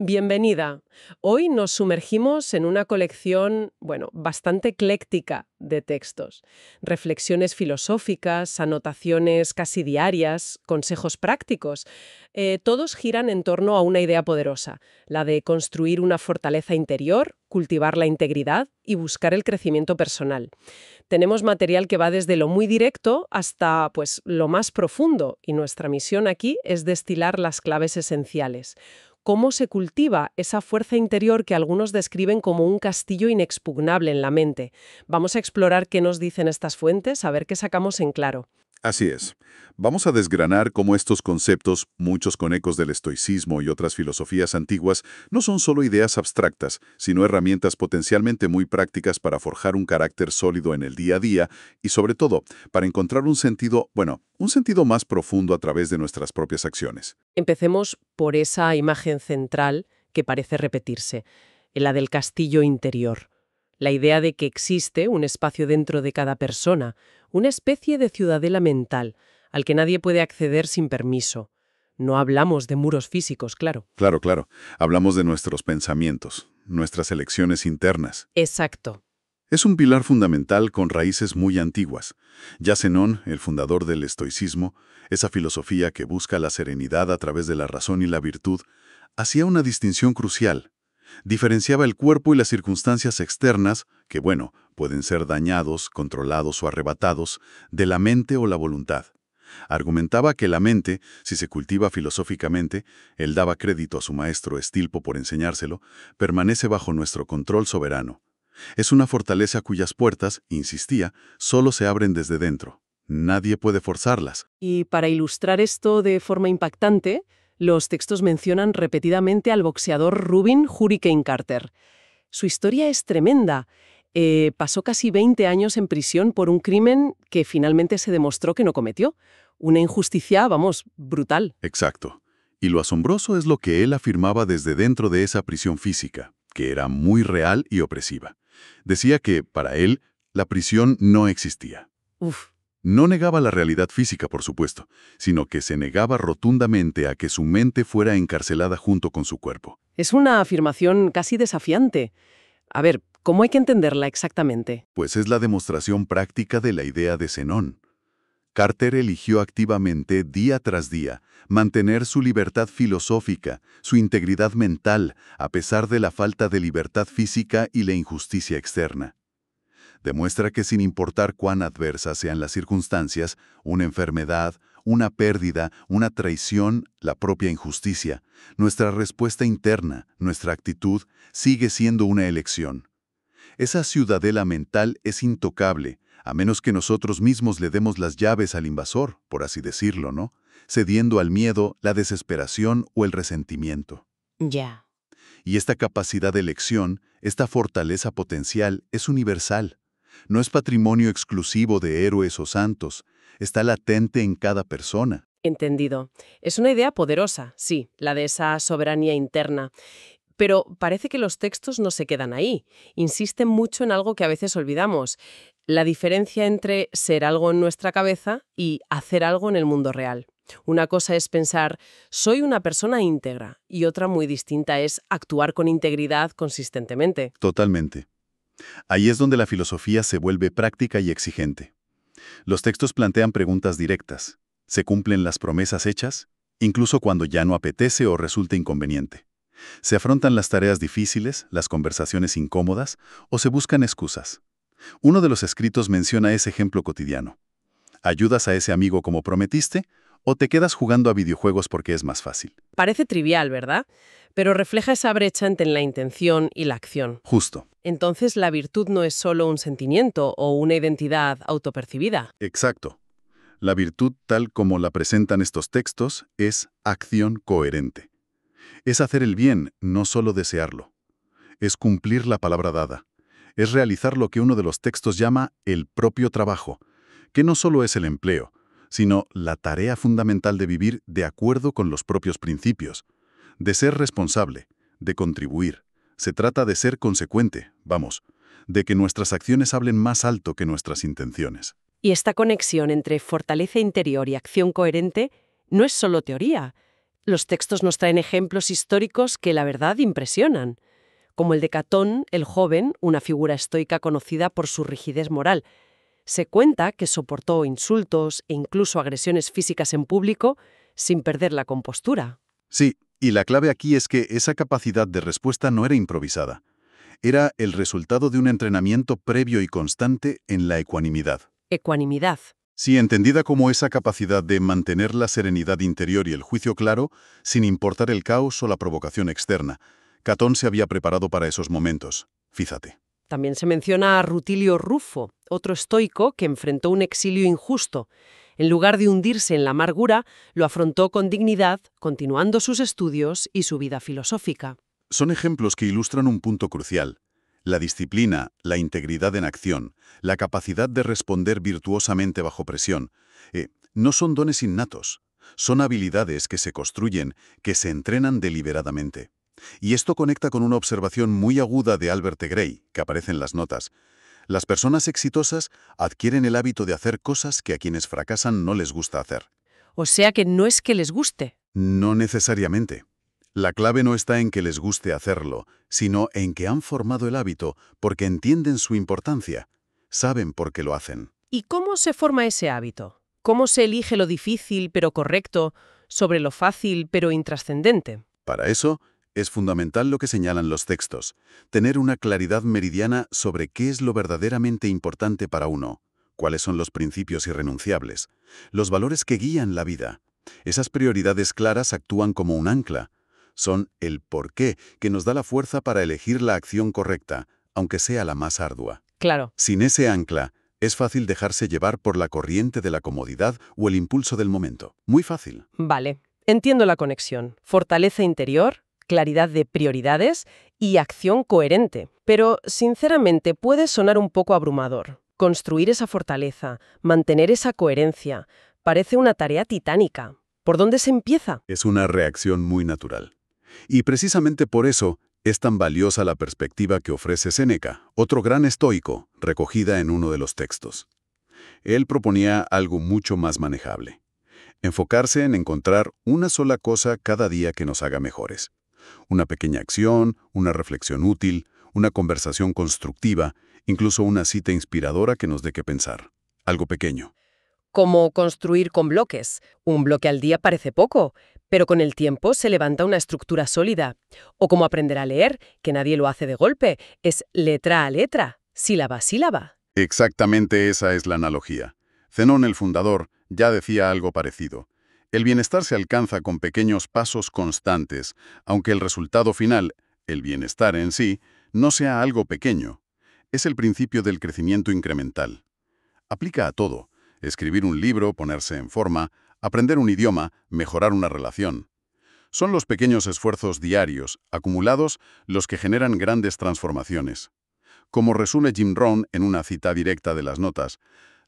Bienvenida. Hoy nos sumergimos en una colección, bastante ecléctica de textos. Reflexiones filosóficas, anotaciones casi diarias, consejos prácticos. Todos giran en torno a una idea poderosa, la de construir una fortaleza interior, cultivar la integridad y buscar el crecimiento personal. Tenemos material que va desde lo muy directo hasta, lo más profundo, y nuestra misión aquí es destilar las claves esenciales. ¿Cómo se cultiva esa fuerza interior que algunos describen como un castillo inexpugnable en la mente? Vamos a explorar qué nos dicen estas fuentes, a ver qué sacamos en claro. Así es. Vamos a desgranar cómo estos conceptos, muchos con ecos del estoicismo y otras filosofías antiguas, no son solo ideas abstractas, sino herramientas potencialmente muy prácticas para forjar un carácter sólido en el día a día y, sobre todo, para encontrar un sentido, un sentido más profundo a través de nuestras propias acciones. Empecemos por esa imagen central que parece repetirse, la del castillo interior. La idea de que existe un espacio dentro de cada persona, una especie de ciudadela mental, al que nadie puede acceder sin permiso. No hablamos de muros físicos, claro. Claro, claro. Hablamos de nuestros pensamientos, nuestras elecciones internas. Exacto. Es un pilar fundamental con raíces muy antiguas. Ya Zenón, el fundador del estoicismo, esa filosofía que busca la serenidad a través de la razón y la virtud, hacía una distinción crucial. Diferenciaba el cuerpo y las circunstancias externas, que pueden ser dañados, controlados o arrebatados, de la mente o la voluntad. Argumentaba que la mente, si se cultiva filosóficamente, él daba crédito a su maestro Estilpo por enseñárselo, permanece bajo nuestro control soberano. Es una fortaleza cuyas puertas, insistía, solo se abren desde dentro. Nadie puede forzarlas. Y para ilustrar esto de forma impactante, los textos mencionan repetidamente al boxeador Rubin Hurricane Carter. Su historia es tremenda. Pasó casi 20 años en prisión por un crimen que finalmente se demostró que no cometió. Una injusticia, brutal. Exacto. Y lo asombroso es lo que él afirmaba desde dentro de esa prisión física, que era muy real y opresiva. Decía que, para él, la prisión no existía. Uf. No negaba la realidad física, por supuesto, sino que se negaba rotundamente a que su mente fuera encarcelada junto con su cuerpo. Es una afirmación casi desafiante. A ver, ¿cómo hay que entenderla exactamente? Pues es la demostración práctica de la idea de Zenón. Carter eligió activamente, día tras día, mantener su libertad filosófica, su integridad mental, a pesar de la falta de libertad física y la injusticia externa. Demuestra que sin importar cuán adversas sean las circunstancias, una enfermedad, una pérdida, una traición, la propia injusticia, nuestra respuesta interna, nuestra actitud, sigue siendo una elección. Esa ciudadela mental es intocable, a menos que nosotros mismos le demos las llaves al invasor, por así decirlo, ¿no? Cediendo al miedo, la desesperación o el resentimiento. Ya. Y esta capacidad de elección, esta fortaleza potencial, es universal. No es patrimonio exclusivo de héroes o santos, está latente en cada persona. Entendido. Es una idea poderosa, sí, la de esa soberanía interna. Pero parece que los textos no se quedan ahí. Insisten mucho en algo que a veces olvidamos. La diferencia entre ser algo en nuestra cabeza y hacer algo en el mundo real. Una cosa es pensar, soy una persona íntegra, y otra muy distinta es actuar con integridad consistentemente. Totalmente. Ahí es donde la filosofía se vuelve práctica y exigente. Los textos plantean preguntas directas. ¿Se cumplen las promesas hechas? Incluso cuando ya no apetece o resulta inconveniente. ¿Se afrontan las tareas difíciles, las conversaciones incómodas, o se buscan excusas? Uno de los escritos menciona ese ejemplo cotidiano. ¿Ayudas a ese amigo como prometiste, o te quedas jugando a videojuegos porque es más fácil? Parece trivial, ¿verdad? Pero refleja esa brecha entre la intención y la acción. Justo. Entonces, la virtud no es solo un sentimiento o una identidad autopercibida. Exacto. La virtud, tal como la presentan estos textos, es acción coherente. Es hacer el bien, no solo desearlo. Es cumplir la palabra dada. Es realizar lo que uno de los textos llama el propio trabajo, que no solo es el empleo, sino la tarea fundamental de vivir de acuerdo con los propios principios, de ser responsable, de contribuir. Se trata de ser consecuente, de que nuestras acciones hablen más alto que nuestras intenciones. Y esta conexión entre fortaleza interior y acción coherente no es solo teoría. Los textos nos traen ejemplos históricos que la verdad impresionan, como el de Catón, el joven, una figura estoica conocida por su rigidez moral. Se cuenta que soportó insultos e incluso agresiones físicas en público sin perder la compostura. Sí, y la clave aquí es que esa capacidad de respuesta no era improvisada. Era el resultado de un entrenamiento previo y constante en la ecuanimidad. Ecuanimidad. Sí, entendida como esa capacidad de mantener la serenidad interior y el juicio claro, sin importar el caos o la provocación externa. Catón se había preparado para esos momentos. Fíjate. También se menciona a Rutilio Rufo, otro estoico que enfrentó un exilio injusto. En lugar de hundirse en la amargura, lo afrontó con dignidad, continuando sus estudios y su vida filosófica. Son ejemplos que ilustran un punto crucial. La disciplina, la integridad en acción, la capacidad de responder virtuosamente bajo presión, no son dones innatos. Son habilidades que se construyen, que se entrenan deliberadamente. Y esto conecta con una observación muy aguda de Albert Gray, que aparece en las notas. Las personas exitosas adquieren el hábito de hacer cosas que a quienes fracasan no les gusta hacer. O sea que no es que les guste. No necesariamente. La clave no está en que les guste hacerlo, sino en que han formado el hábito porque entienden su importancia. Saben por qué lo hacen. ¿Y cómo se forma ese hábito? ¿Cómo se elige lo difícil pero correcto sobre lo fácil pero intrascendente? Para eso, es fundamental lo que señalan los textos, tener una claridad meridiana sobre qué es lo verdaderamente importante para uno, cuáles son los principios irrenunciables, los valores que guían la vida. Esas prioridades claras actúan como un ancla. Son el porqué que nos da la fuerza para elegir la acción correcta, aunque sea la más ardua. Claro. Sin ese ancla, es fácil dejarse llevar por la corriente de la comodidad o el impulso del momento. Muy fácil. Vale. Entiendo la conexión. Fortaleza interior, claridad de prioridades y acción coherente. Pero, sinceramente, puede sonar un poco abrumador. Construir esa fortaleza, mantener esa coherencia, parece una tarea titánica. ¿Por dónde se empieza? Es una reacción muy natural. Y precisamente por eso es tan valiosa la perspectiva que ofrece Séneca, otro gran estoico, recogida en uno de los textos. Él proponía algo mucho más manejable. Enfocarse en encontrar una sola cosa cada día que nos haga mejores. Una pequeña acción, una reflexión útil, una conversación constructiva, incluso una cita inspiradora que nos dé que pensar. Algo pequeño. Como construir con bloques. Un bloque al día parece poco, pero con el tiempo se levanta una estructura sólida. O como aprender a leer, que nadie lo hace de golpe, es letra a letra, sílaba a sílaba. Exactamente esa es la analogía. Zenón, el fundador, ya decía algo parecido. El bienestar se alcanza con pequeños pasos constantes, aunque el resultado final, el bienestar en sí, no sea algo pequeño. Es el principio del crecimiento incremental. Aplica a todo. Escribir un libro, ponerse en forma, aprender un idioma, mejorar una relación. Son los pequeños esfuerzos diarios, acumulados, los que generan grandes transformaciones. Como resume Jim Rohn en una cita directa de las notas,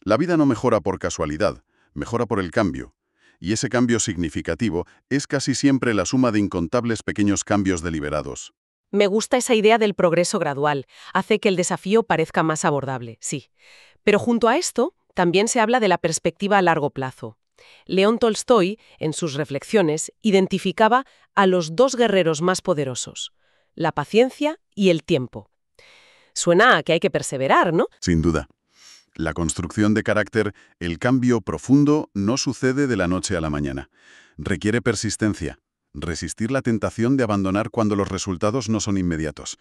la vida no mejora por casualidad, mejora por el cambio. Y ese cambio significativo es casi siempre la suma de incontables pequeños cambios deliberados. Me gusta esa idea del progreso gradual. Hace que el desafío parezca más abordable, sí. Pero junto a esto, también se habla de la perspectiva a largo plazo. León Tolstoy, en sus reflexiones, identificaba a los dos guerreros más poderosos, la paciencia y el tiempo. Suena a que hay que perseverar, ¿no? Sin duda. La construcción de carácter, el cambio profundo, no sucede de la noche a la mañana. Requiere persistencia, resistir la tentación de abandonar cuando los resultados no son inmediatos.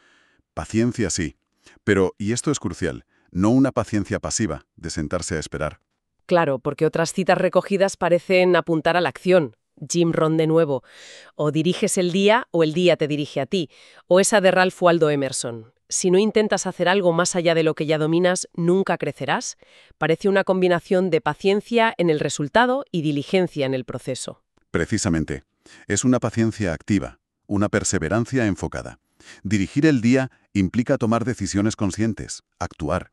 Paciencia sí, pero, y esto es crucial, no una paciencia pasiva, de sentarse a esperar. Claro, porque otras citas recogidas parecen apuntar a la acción. Jim Rohn de nuevo. O diriges el día o el día te dirige a ti. O esa de Ralph Waldo Emerson. Si no intentas hacer algo más allá de lo que ya dominas, nunca crecerás. Parece una combinación de paciencia en el resultado y diligencia en el proceso. Precisamente, es una paciencia activa, una perseverancia enfocada. Dirigir el día implica tomar decisiones conscientes, actuar.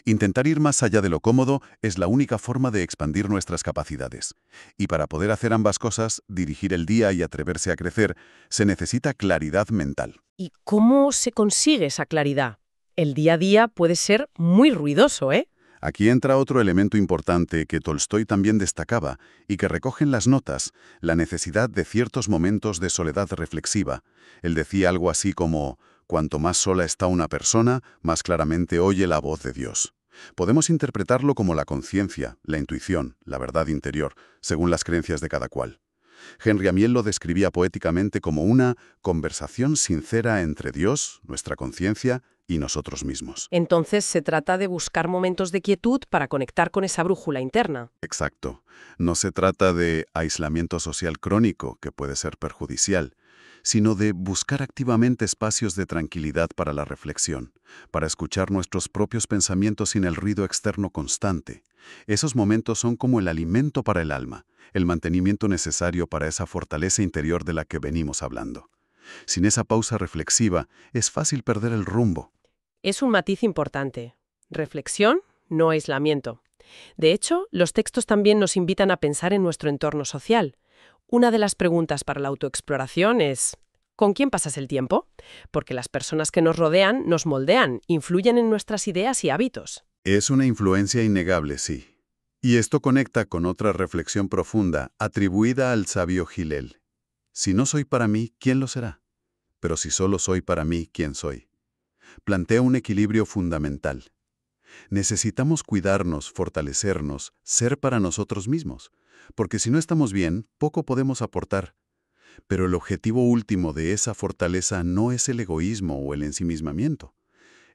Intentar ir más allá de lo cómodo es la única forma de expandir nuestras capacidades. Y para poder hacer ambas cosas, dirigir el día y atreverse a crecer, se necesita claridad mental. ¿Y cómo se consigue esa claridad? El día a día puede ser muy ruidoso, ¿eh? Aquí entra otro elemento importante que Tolstói también destacaba y que recoge en las notas, la necesidad de ciertos momentos de soledad reflexiva. Él decía algo así como, cuanto más sola está una persona, más claramente oye la voz de Dios. Podemos interpretarlo como la conciencia, la intuición, la verdad interior, según las creencias de cada cual. Henry Amiel lo describía poéticamente como una conversación sincera entre Dios, nuestra conciencia, y nosotros mismos. Entonces se trata de buscar momentos de quietud para conectar con esa brújula interna. Exacto. No se trata de aislamiento social crónico, que puede ser perjudicial, sino de buscar activamente espacios de tranquilidad para la reflexión, para escuchar nuestros propios pensamientos sin el ruido externo constante. Esos momentos son como el alimento para el alma, el mantenimiento necesario para esa fortaleza interior de la que venimos hablando. Sin esa pausa reflexiva, es fácil perder el rumbo. Es un matiz importante. Reflexión, no aislamiento. De hecho, los textos también nos invitan a pensar en nuestro entorno social. Una de las preguntas para la autoexploración es ¿con quién pasas el tiempo? Porque las personas que nos rodean nos moldean, influyen en nuestras ideas y hábitos. Es una influencia innegable, sí. Y esto conecta con otra reflexión profunda atribuida al sabio Hillel. Si no soy para mí, ¿quién lo será? Pero si solo soy para mí, ¿quién soy? Plantea un equilibrio fundamental. Necesitamos cuidarnos, fortalecernos, ser para nosotros mismos, porque si no estamos bien, poco podemos aportar. Pero el objetivo último de esa fortaleza no es el egoísmo o el ensimismamiento.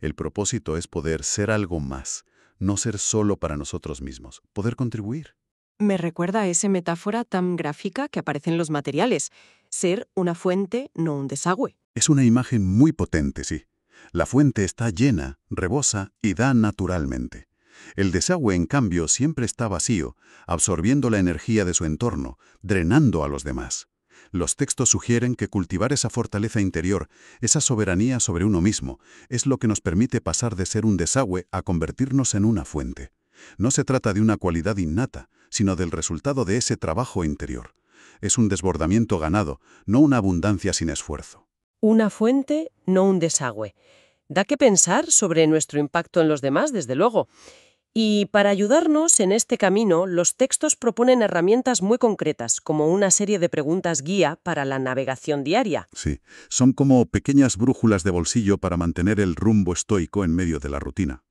El propósito es poder ser algo más, no ser solo para nosotros mismos, poder contribuir. Me recuerda a esa metáfora tan gráfica que aparece en los materiales. Ser una fuente, no un desagüe. Es una imagen muy potente, sí. La fuente está llena, rebosa y da naturalmente. El desagüe, en cambio, siempre está vacío, absorbiendo la energía de su entorno, drenando a los demás. Los textos sugieren que cultivar esa fortaleza interior, esa soberanía sobre uno mismo, es lo que nos permite pasar de ser un desagüe a convertirnos en una fuente. No se trata de una cualidad innata, sino del resultado de ese trabajo interior. Es un desbordamiento ganado, no una abundancia sin esfuerzo. Una fuente, no un desagüe. Da que pensar sobre nuestro impacto en los demás, desde luego. Y para ayudarnos en este camino, los textos proponen herramientas muy concretas, como una serie de preguntas guía para la navegación diaria. Sí, son como pequeñas brújulas de bolsillo para mantener el rumbo estoico en medio de la rutina.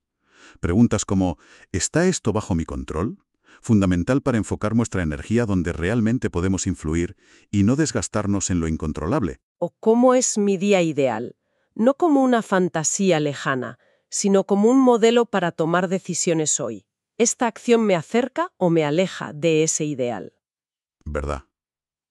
Preguntas como, ¿está esto bajo mi control? Fundamental para enfocar nuestra energía donde realmente podemos influir y no desgastarnos en lo incontrolable. ¿O cómo es mi día ideal? No como una fantasía lejana, sino como un modelo para tomar decisiones hoy. ¿Esta acción me acerca o me aleja de ese ideal? ¿Verdad?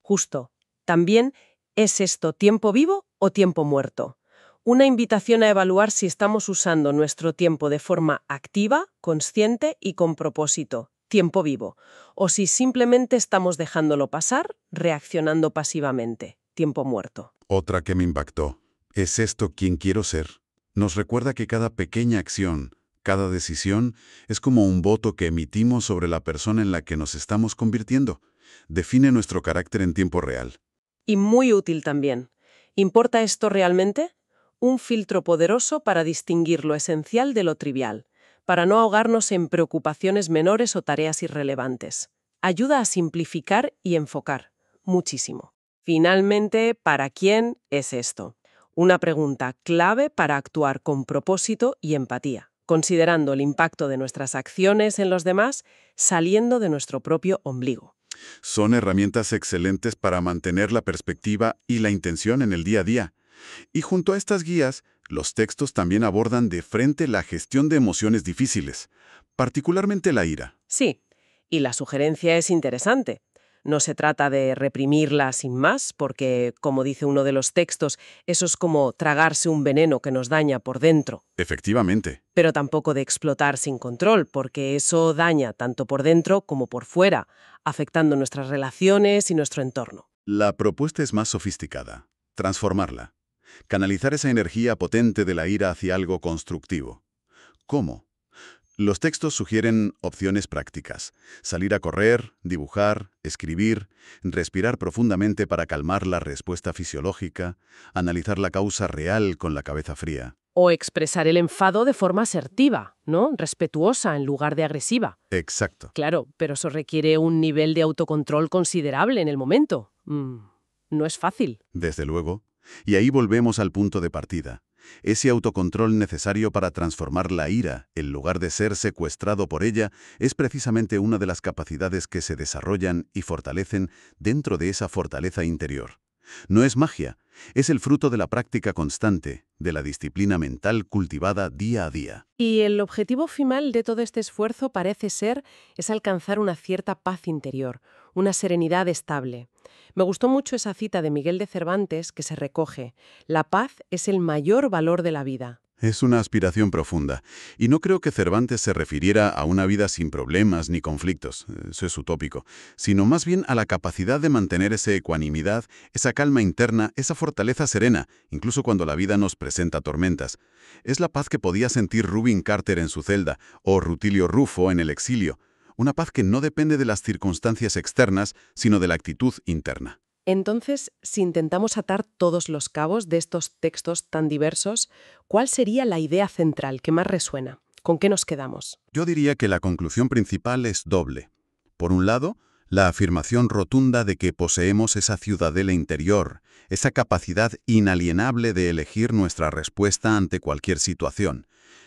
Justo. También, ¿es esto tiempo vivo o tiempo muerto? Una invitación a evaluar si estamos usando nuestro tiempo de forma activa, consciente y con propósito, tiempo vivo, o si simplemente estamos dejándolo pasar, reaccionando pasivamente, tiempo muerto. Otra que me impactó. ¿Es esto quien quiero ser? Nos recuerda que cada pequeña acción, cada decisión, es como un voto que emitimos sobre la persona en la que nos estamos convirtiendo. Define nuestro carácter en tiempo real. Y muy útil también. ¿Importa esto realmente? Un filtro poderoso para distinguir lo esencial de lo trivial, para no ahogarnos en preocupaciones menores o tareas irrelevantes. Ayuda a simplificar y enfocar. Muchísimo. Finalmente, ¿para quién es esto? Una pregunta clave para actuar con propósito y empatía, considerando el impacto de nuestras acciones en los demás, saliendo de nuestro propio ombligo. Son herramientas excelentes para mantener la perspectiva y la intención en el día a día. Y junto a estas guías, los textos también abordan de frente la gestión de emociones difíciles, particularmente la ira. Sí, y la sugerencia es interesante. No se trata de reprimirla sin más, porque, como dice uno de los textos, eso es como tragarse un veneno que nos daña por dentro. Efectivamente. Pero tampoco de explotar sin control, porque eso daña tanto por dentro como por fuera, afectando nuestras relaciones y nuestro entorno. La propuesta es más sofisticada. Transformarla. Canalizar esa energía potente de la ira hacia algo constructivo. ¿Cómo? Los textos sugieren opciones prácticas. Salir a correr, dibujar, escribir, respirar profundamente para calmar la respuesta fisiológica, analizar la causa real con la cabeza fría. O expresar el enfado de forma asertiva, ¿no? Respetuosa en lugar de agresiva. Exacto. Claro, pero eso requiere un nivel de autocontrol considerable en el momento. No es fácil. Desde luego. Y ahí volvemos al punto de partida. Ese autocontrol necesario para transformar la ira, en lugar de ser secuestrado por ella, es precisamente una de las capacidades que se desarrollan y fortalecen dentro de esa fortaleza interior. No es magia, es el fruto de la práctica constante, de la disciplina mental cultivada día a día. Y el objetivo final de todo este esfuerzo parece ser es alcanzar una cierta paz interior, una serenidad estable. Me gustó mucho esa cita de Miguel de Cervantes que se recoge: la paz es el mayor valor de la vida. Es una aspiración profunda, y no creo que Cervantes se refiriera a una vida sin problemas ni conflictos, eso es utópico, sino más bien a la capacidad de mantener esa ecuanimidad, esa calma interna, esa fortaleza serena, incluso cuando la vida nos presenta tormentas. Es la paz que podía sentir Rubin Carter en su celda, o Rutilio Rufo en el exilio, una paz que no depende de las circunstancias externas, sino de la actitud interna. Entonces, si intentamos atar todos los cabos de estos textos tan diversos, ¿cuál sería la idea central que más resuena? ¿Con qué nos quedamos? Yo diría que la conclusión principal es doble. Por un lado, la afirmación rotunda de que poseemos esa ciudadela interior, esa capacidad inalienable de elegir nuestra respuesta ante cualquier situación.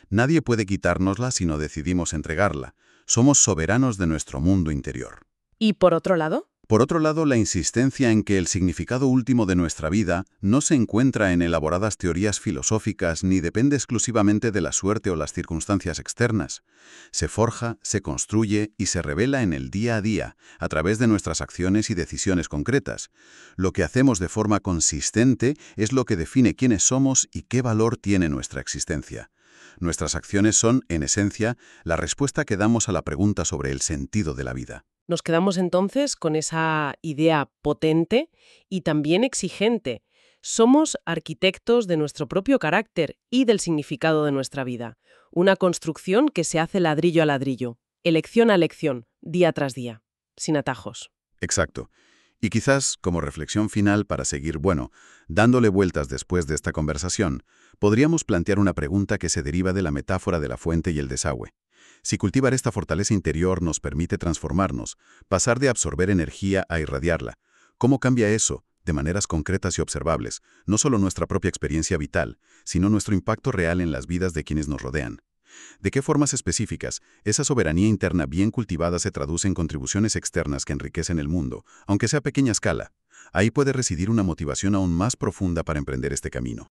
Nadie puede quitárnosla si no decidimos entregarla. Somos soberanos de nuestro mundo interior. ¿Y por otro lado? Por otro lado, la insistencia en que el significado último de nuestra vida no se encuentra en elaboradas teorías filosóficas ni depende exclusivamente de la suerte o las circunstancias externas. Se forja, se construye y se revela en el día a día, a través de nuestras acciones y decisiones concretas. Lo que hacemos de forma consistente es lo que define quiénes somos y qué valor tiene nuestra existencia. Nuestras acciones son, en esencia, la respuesta que damos a la pregunta sobre el sentido de la vida. Nos quedamos entonces con esa idea potente y también exigente. Somos arquitectos de nuestro propio carácter y del significado de nuestra vida. Una construcción que se hace ladrillo a ladrillo, elección a elección, día tras día, sin atajos. Exacto. Y quizás, como reflexión final para seguir, dándole vueltas después de esta conversación, podríamos plantear una pregunta que se deriva de la metáfora de la fuente y el desagüe. Si cultivar esta fortaleza interior nos permite transformarnos, pasar de absorber energía a irradiarla, ¿cómo cambia eso, de maneras concretas y observables, no solo nuestra propia experiencia vital, sino nuestro impacto real en las vidas de quienes nos rodean? ¿De qué formas específicas esa soberanía interna bien cultivada se traduce en contribuciones externas que enriquecen el mundo, aunque sea a pequeña escala? Ahí puede residir una motivación aún más profunda para emprender este camino.